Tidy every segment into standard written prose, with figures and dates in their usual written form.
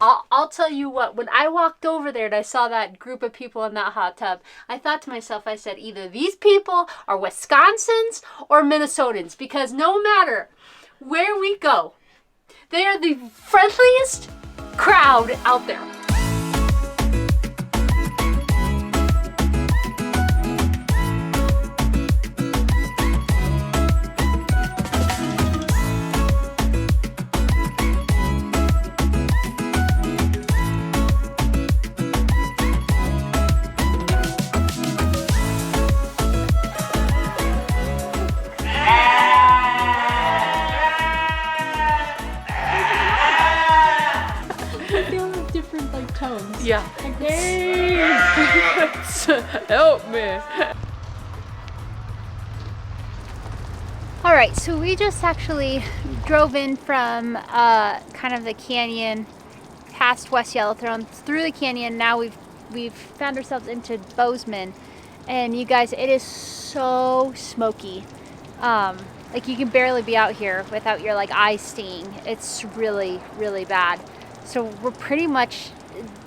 I'll tell you what, when I walked over there and I saw that group of people in that hot tub, I thought to myself, I said, either these people are Wisconsins or Minnesotans, because no matter where we go, they are the friendliest crowd out there. Tones. Yeah. Hey! Help me. All right, so we just actually drove in from kind of the canyon, past West Yellowstone, through the canyon. Now we've found ourselves into Bozeman, and you guys, it is so smoky. Like you can barely be out here without your like eyes stinging. It's really, really bad. So we're pretty much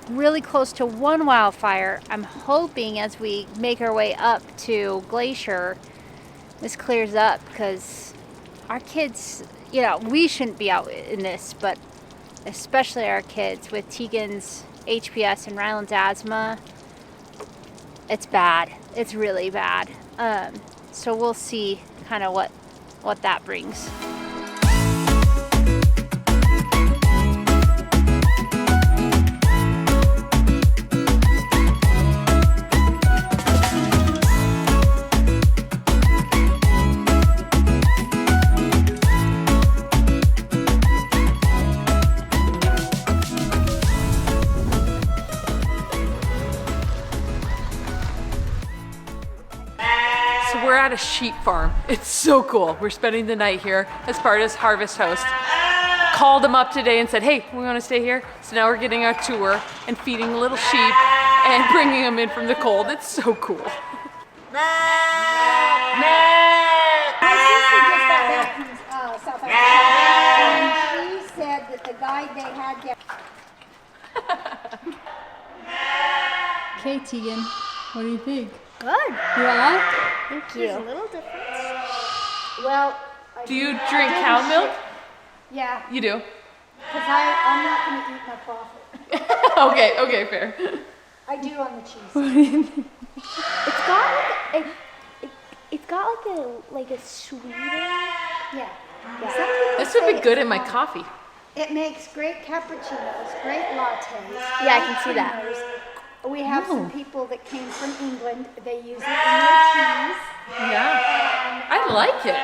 really close to one wildfire. I'm hoping as we make our way up to Glacier, this clears up, because our kids, you know, we shouldn't be out in this, but especially our kids with Tegan's HPS and Ryland's asthma. It's bad. It's really bad. So we'll see kind of what that brings. We're at a sheep farm. It's so cool. We're spending the night here as part of Harvest Host. Called them up today and said, hey, we want to stay here. So now we're getting our tour and feeding little sheep and bringing them in from the cold. It's so cool. My sister just got back from South Africa, and she said that the guide they had there. Okay, Tegan, what do you think? Good. Yeah? Thank you. There's a little difference. Well, Do you drink cow milk? yeah, You do? because I'm not going to eat my profit. Okay, fair. I do on the cheese. It's got like a sweeter. Yeah. This would be good in my coffee. It makes great cappuccinos, great lattes. Yeah, I can see that. creamers. We have some people that came from England. They use it in their teas. Yeah. I like it.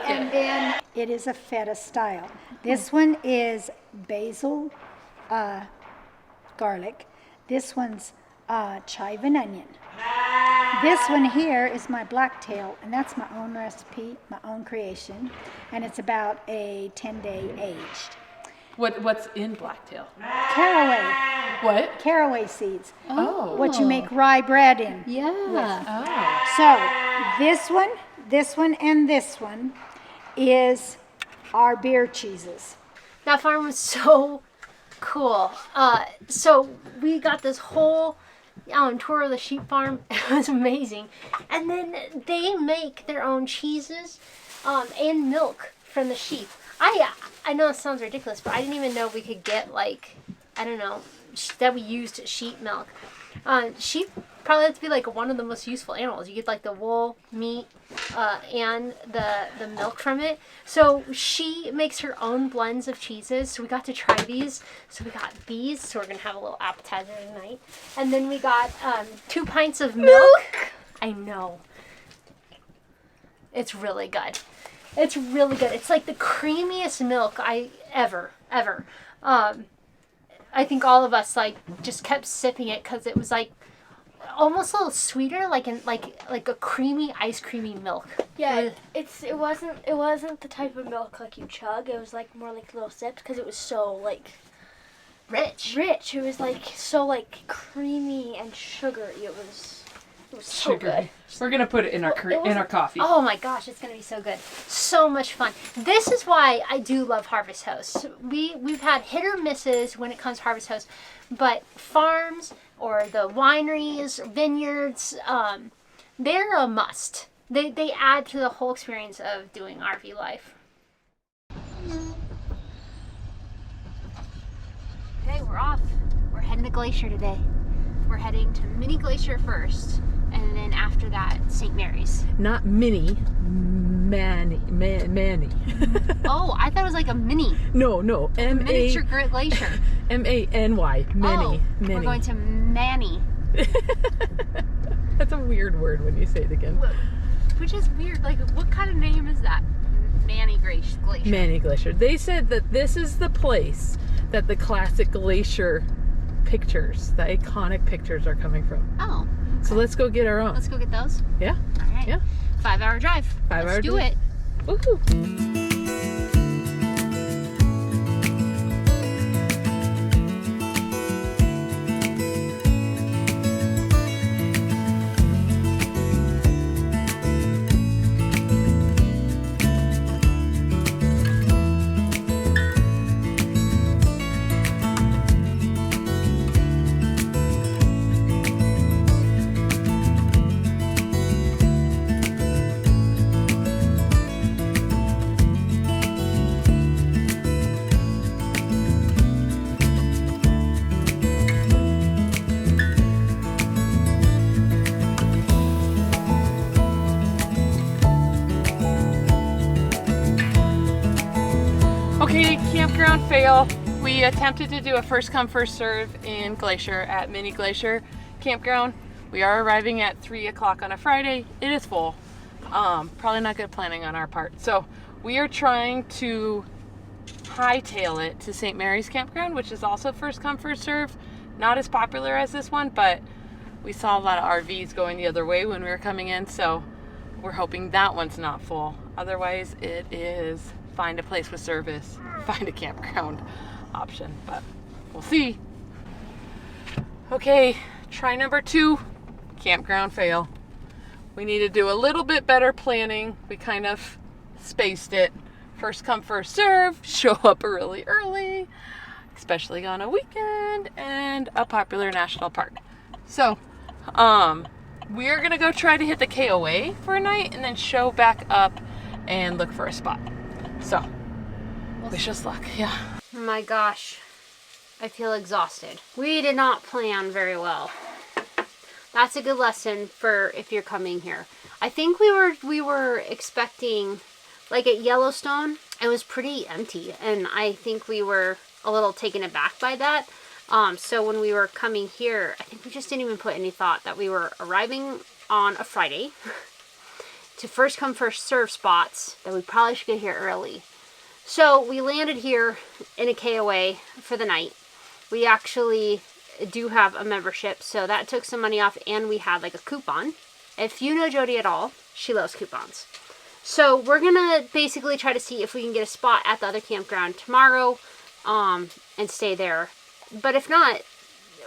And then it is a feta style. This one is basil, garlic. This one's chive and onion. This one here is my blacktail, and that's my own recipe, my own creation, and it's about a 10-day aged. What's in blacktail? Caraway, What? caraway seeds. Oh. What you make rye bread in. Yeah. Oh. So this one, and this one is our beer cheeses. That farm was so cool. So we got this whole tour of the sheep farm. It was amazing. And then they make their own cheeses and milk from the sheep. I know it sounds ridiculous, but I didn't even know we could get that we used sheep milk. Sheep probably have to be like one of the most useful animals. You get like the wool, meat, and the milk from it. So she makes her own blends of cheeses. So we got to try these. So we got these. So we're gonna have a little appetizer tonight. And then we got 2 pints of milk. I know. It's really good. It's really good. It's like the creamiest milk I ever. I think all of us like just kept sipping it because it was like almost a little sweeter, like a creamy, ice creamy milk. Yeah, it wasn't the type of milk like you chug. It was like more like little sips because it was so like Rich. It was like so like creamy and sugary. It It was so good. We're gonna put it in our coffee. Oh my gosh, it's gonna be so good. So much fun. This is why I do love Harvest Host. We've had hit or misses when it comes to Harvest Host, but farms or the wineries, vineyards, they're a must. They add to the whole experience of doing RV life. Okay, we're off. We're heading to Glacier today. We're heading to Mini Glacier first, and then after that, St. Mary's. Not mini, Manny. Oh, I thought it was like a mini. No, Miniature Glacier. M-A-N-Y, Manny. We're going to Manny. That's a weird word when you say it again. Which is weird. Like, what kind of name is that? Manny Glacier. Manny Glacier. They said that this is the place that the classic glacier pictures, the iconic pictures, are coming from. Oh. So let's go get our own. Let's go get those. Yeah. All right. Yeah. 5-hour drive. Let's do it. Woohoo. Okay, campground fail. We attempted to do a first come first serve in Glacier at Mini Glacier Campground. We are arriving at 3 o'clock on a Friday. It is full. Probably not good planning on our part. So we are trying to hightail it to St. Mary's Campground, which is also first come first serve. Not as popular as this one, but we saw a lot of RVs going the other way when we were coming in, so we're hoping that one's not full. Otherwise, it is find a place with service, find a campground option, but we'll see. Okay, try number 2, campground fail. We need to do a little bit better planning. We kind of spaced it. First come, first serve, show up really early, especially on a weekend, and a popular national park. So, we're gonna go try to hit the KOA for a night and then show back up and look for a spot. So, wish us luck, yeah. Oh my gosh, I feel exhausted. We did not plan very well. That's a good lesson for if you're coming here. I think we were expecting, like at Yellowstone, it was pretty empty, and I think we were a little taken aback by that. So when we were coming here, I think we just didn't even put any thought that we were arriving on a Friday to first come first serve spots, that we probably should get here early. So we landed here in a KOA for the night. We actually do have a membership, so that took some money off, and we had like a coupon. If you know Jody at all, she loves coupons. So we're gonna basically try to see if we can get a spot at the other campground tomorrow, and stay there. But if not,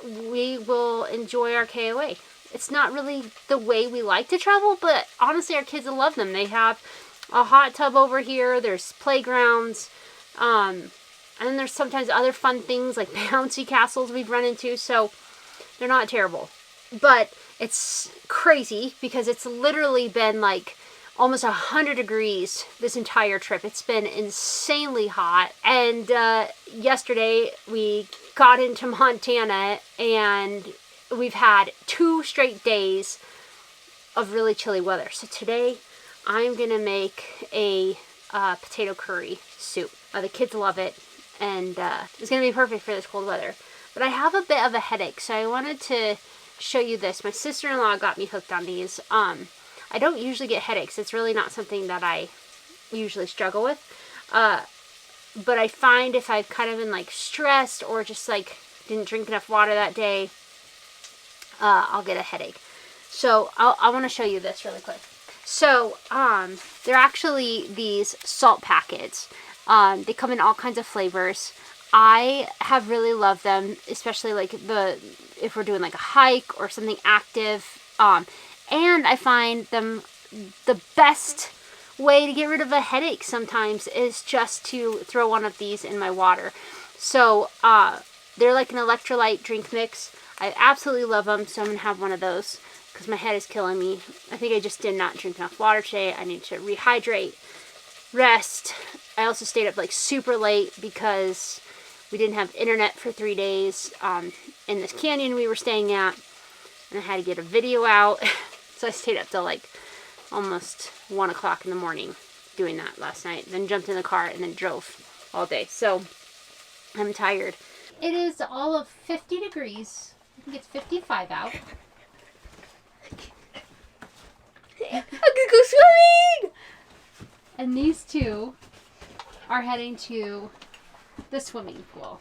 we will enjoy our KOA. It's not really the way we like to travel, but honestly, our kids love them. They have a hot tub over here. There's playgrounds. And then there's sometimes other fun things like bouncy castles we've run into. So they're not terrible. But it's crazy because it's literally been like almost 100 degrees this entire trip. It's been insanely hot. And yesterday we got into Montana and we've had 2 straight days of really chilly weather. So today I'm gonna make a potato curry soup. The kids love it, and it's gonna be perfect for this cold weather. But I have a bit of a headache, so I wanted to show you this. My sister-in-law got me hooked on these. I don't usually get headaches. It's really not something that I usually struggle with. But I find if I've kind of been like stressed or just like didn't drink enough water that day, I'll get a headache. So I want to show you this really quick. So they're actually these salt packets. They come in all kinds of flavors. I have really loved them, especially like if we're doing like a hike or something active. And I find them the best way to get rid of a headache sometimes is just to throw one of these in my water. So they're like an electrolyte drink mix. I absolutely love them, so I'm going to have one of those because my head is killing me. I think I just did not drink enough water today. I need to rehydrate, rest. I also stayed up like super late because we didn't have internet for 3 days in this canyon we were staying at, and I had to get a video out. So I stayed up till like almost 1 o'clock in the morning doing that last night. Then jumped in the car and then drove all day. So I'm tired. It is all of 50 degrees. I think it's 55 out. I'm gonna go swimming! And these two are heading to the swimming pool.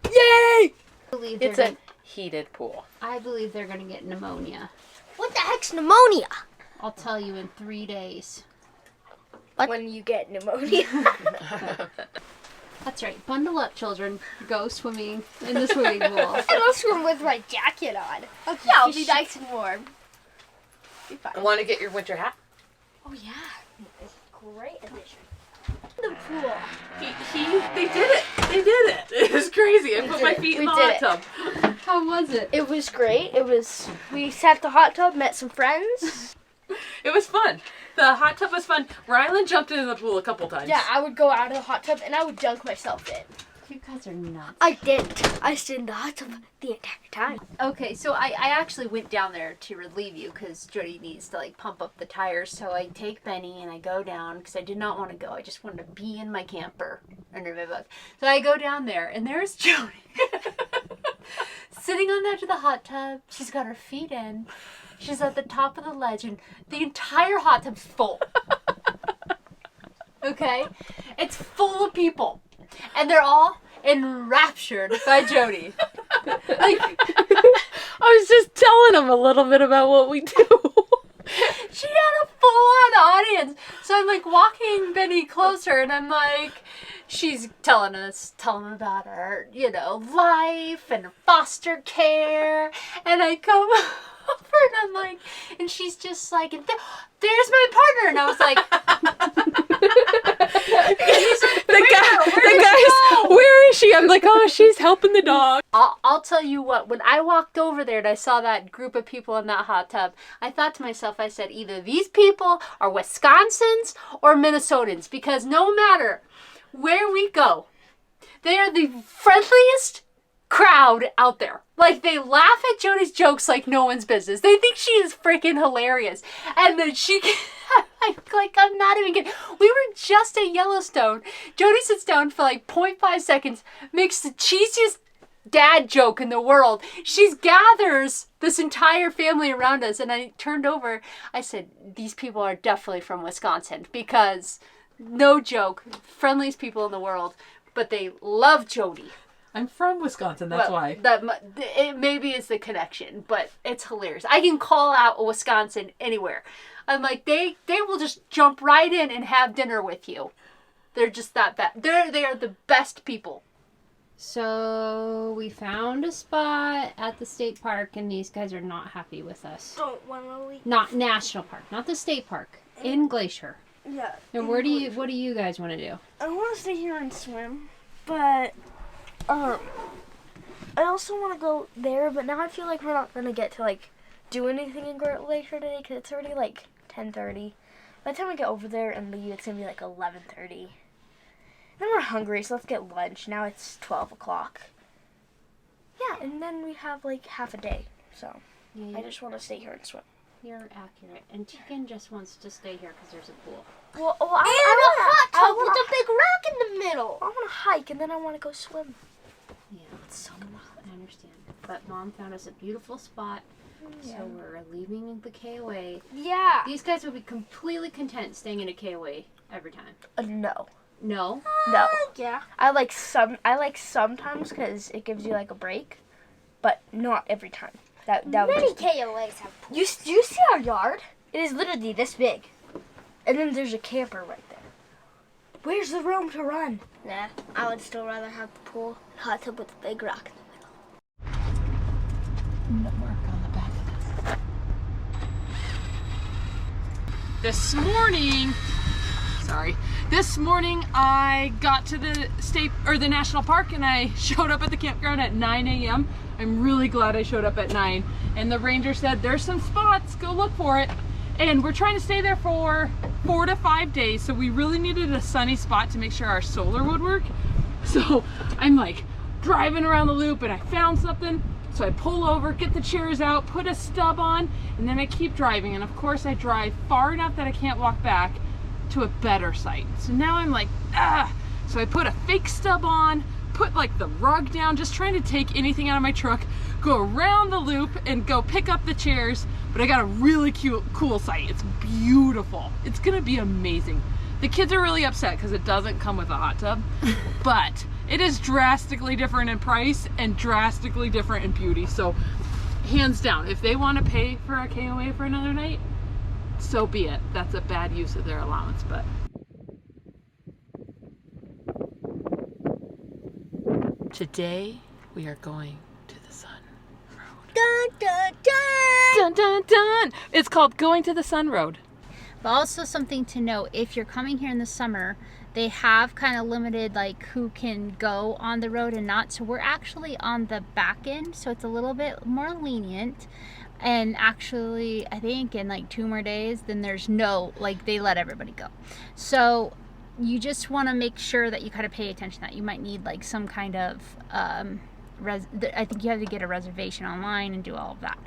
Yay! It's a heated pool. I believe they're going to get pneumonia. What the heck's pneumonia? I'll tell you in 3 days. When you get pneumonia. That's right. Bundle up, children. Go swimming in the swimming pool. I'll swim with my jacket on. Okay, yeah, I'll be nice and warm. Be fine. Want to get your winter hat? Oh yeah, great addition. The pool. They did it. They did it. It was crazy. I put my feet in the hot tub. How was it? It was great. We sat at the hot tub, met some friends. It was fun. The hot tub was fun. Rylan jumped into the pool a couple times. Yeah, I would go out of the hot tub and I would dunk myself in. You guys are nuts. I didn't. I stayed in the hot tub the entire time. Okay, so I actually went down there to relieve you because Jody needs to like pump up the tires. So I take Benny and I go down because I did not want to go. I just wanted to be in my camper under my book. So I go down there and there's Jody sitting on the edge of the hot tub. She's got her feet in. She's at the top of the ledge and the entire hot tub's full. Okay? It's full of people. And they're all enraptured by Jody. Like, I was just telling them a little bit about what we do. she had a full-on audience. So I'm like walking Benny closer and I'm like, she's telling them about her, life and foster care. And I come over and I'm like, and she's just like, there's my partner. And I was like, the guys, where is she? I'm like, oh, she's helping the dog. I'll tell you what, when I walked over there and I saw that group of people in that hot tub, I thought to myself, I said, either these people are Wisconsins or Minnesotans, because no matter where we go, they are the friendliest crowd out there. Like, they laugh at Jody's jokes like no one's business. They think she is freaking hilarious. And then I'm not even kidding. We were just at Yellowstone. Jody sits down for like 0.5 seconds, makes the cheesiest dad joke in the world. She gathers this entire family around us, and I turned over. I said, these people are definitely from Wisconsin, because no joke, friendliest people in the world, but they love Jody. I'm from Wisconsin, that's why. It maybe is the connection, but it's hilarious. I can call out a Wisconsin anywhere. I'm like, they will just jump right in and have dinner with you. They're just that bad. They are the best people. So we found a spot at the state park, and these guys are not happy with us. Don't want to leave. Not national park, not the state park, in Glacier. Yeah. And what do you guys want to do? I want to stay here and swim, but I also want to go there. But now I feel like we're not gonna get to like do anything in Glacier today because it's already like 10:30. By the time we get over there and leave, it's gonna be like 11:30. Then we're hungry, so let's get lunch. Now it's 12 o'clock. Yeah, and then we have like half a day. So Yeah, I just want to stay here and swim. You're accurate. And Tegan just wants to stay here because there's a pool. Well, I want a hot tub with a big rock in the middle. I want to hike, and then I want to go swim. Yeah, it's so cool. I understand. But Mom found us a beautiful spot, so we're leaving the KOA. Yeah. These guys would be completely content staying in a KOA every time. No. No? No. Yeah. I like sometimes because it gives you like a break, but not every time. That would Many just... KOAs have pools. Do you see our yard? It is literally this big. And then there's a camper right there. Where's the room to run? Nah, I would still rather have the pool, hot tub with a big rock in the middle. No mark on the back of this. This morning I got to the the national park and I showed up at the campground at 9 a.m. I'm really glad I showed up at 9. And the ranger said, there's some spots, go look for it. And we're trying to stay there for 4 to 5 days. So we really needed a sunny spot to make sure our solar would work. So I'm like driving around the loop and I found something. So I pull over, get the chairs out, put a stub on, and then I keep driving. And of course I drive far enough that I can't walk back to a better site. So now I'm like, so I put a fake stub on, put like the rug down, just trying to take anything out of my truck, go around the loop and go pick up the chairs. But I got a really cool site. It's beautiful. It's gonna be amazing. The kids are really upset because it doesn't come with a hot tub, but it is drastically different in price and drastically different in beauty. So hands down, if they want to pay for a KOA for another night, so be it. That's a bad use of their allowance, but. Today we are going to the Sun Road. Dun, dun, dun. Dun, dun, dun. It's called Going to the Sun Road. But also something to note, if you're coming here in the summer, they have kind of limited like who can go on the road and not. So we're actually on the back end, so it's a little bit more lenient. And actually, I think in like 2 more days, then there's no, like they let everybody go. So you just want to make sure that you kind of pay attention to that. You might need like some kind of, I think you have to get a reservation online and do all of that.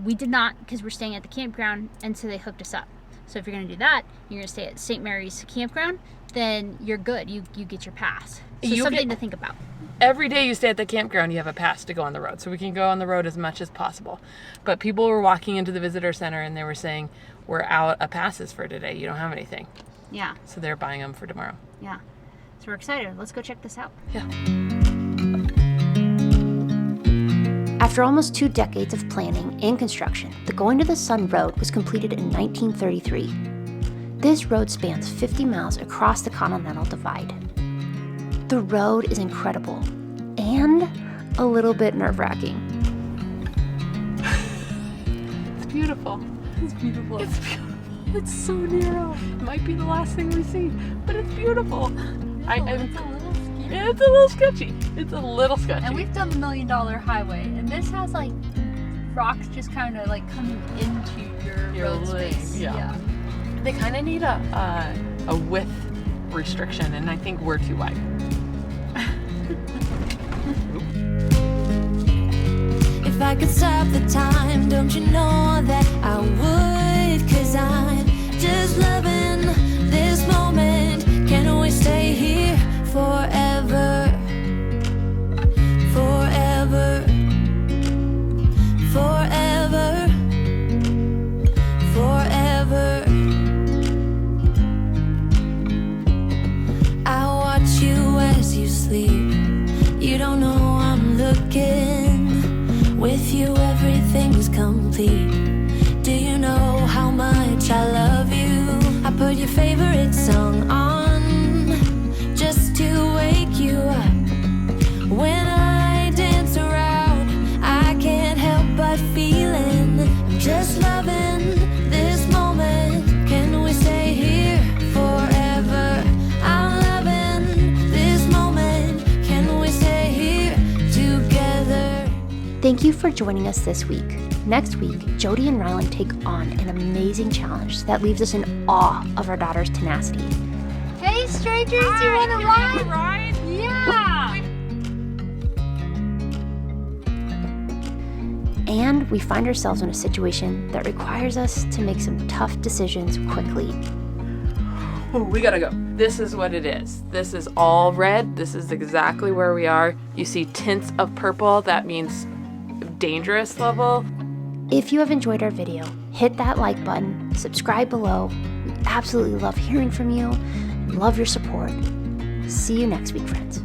We did not, because we're staying at the campground, and so they hooked us up. So if you're going to do that, you're going to stay at St. Mary's Campground, then you're good. You get your pass. So something to think about. Every day you stay at the campground, you have a pass to go on the road. So we can go on the road as much as possible. But people were walking into the visitor center and they were saying, we're out of passes for today. You don't have anything. Yeah. So they're buying them for tomorrow. Yeah. So we're excited. Let's go check this out. Yeah. After almost 2 decades of planning and construction, the Going to the Sun Road was completed in 1933. This road spans 50 miles across the Continental Divide. The road is incredible and a little bit nerve-wracking. It's beautiful. It's beautiful. It's beautiful. It's so narrow. It might be the last thing we see, but it's beautiful. It's a little sketchy. It's a little sketchy. And we've done the $1 Million Highway, and this has like rocks just kind of like coming into your road space. Yeah. They kind of need a width restriction, and I think we're too wide. If I could stop the time, don't you know that I would? 'Cause I'm just loving this moment. Can we stay here forever? Forever. Forever. Forever. I watch you as you sleep. You don't know I'm looking. With you everything's complete. Do you know how much I love you? I put your favorite song on just to wake you up. When I dance around, I can't help but feeling I'm just loving this moment. Can we stay here forever? I'm loving this moment. Can we stay here together? Thank you for joining us this week. Next week, Jody and Rylan take on an amazing challenge that leaves us in awe of our daughter's tenacity. Hey strangers, you want to ride? Ride? Yeah. And we find ourselves in a situation that requires us to make some tough decisions quickly. Ooh, we gotta go. This is what it is. This is all red. This is exactly where we are. You see tints of purple. That means dangerous level. If you have enjoyed our video, hit that like button, subscribe below. We absolutely love hearing from you and love your support. See you next week, friends.